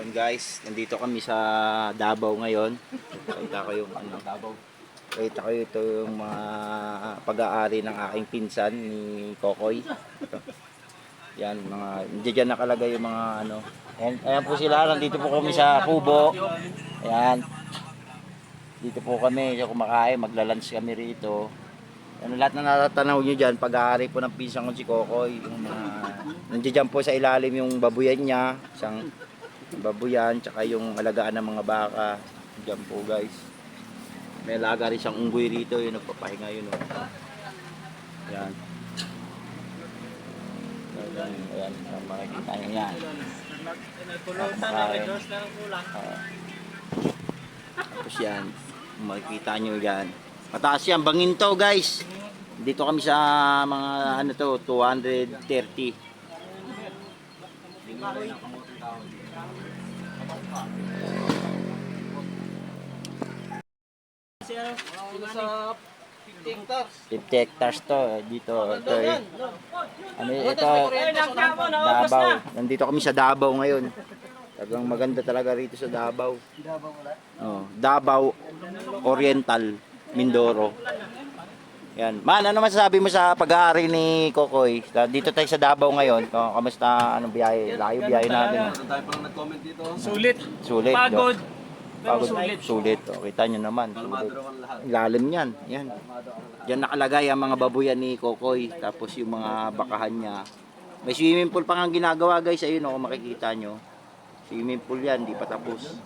Yun guys, nandito kami sa Davao ngayon. Kita ko yung Davao. Kita ko ito yung mga pag-aari ng aking pinsan ni Kokoy. Yan, mga diyan nakalagay yung mga ano. Ayan po sila, nandito po kami sa Kubo. Ayan. Dito po kami, kumakain, magla-lunch kami rito. Ano, lahat na natatanaw nyo dyan, pag-aari po ng pinsan ko si Kokoy. Yung mga, nandiyan po sa ilalim yung babuyan niya, isang babuyan, tsaka yung alagaan ng mga baka. Diyan po guys. May alaga rin siyang unggoy rito, yung nagpapahinga yun. Yan. Ayan, makikita nyo yan. Tapos yan, makikita nyo yan. Mataas yan, bangin to guys. Dito kami sa mga ano to, 230. Sa 50 hectares. 50 hectares to dito. Ito eh. Ano ito? Davao. Nandito kami sa Davao ngayon. Talagang maganda talaga rito sa Davao. Oh, Davao Oriental, Mindoro. Yan. Man, ano masasabi mo sa pag-aari ni Kokoy? Dito tayo sa Davao ngayon. Kamusta anong biyahe? Layo biyahe natin. Tayo pa lang nag-comment dito. Sulit. Sulit. Pagod. Pagod. Sulit. Sulit. O, kita nyo naman. Sulit. lahat. Ilalim yan. Yan. Diyan nakalagay ang mga babuyan ni Kokoy. Tapos yung mga bakahan niya. May swimming pool pa nga ginagawa guys. Ayun o, makikita nyo. Swimming pool yan. Di pa tapos.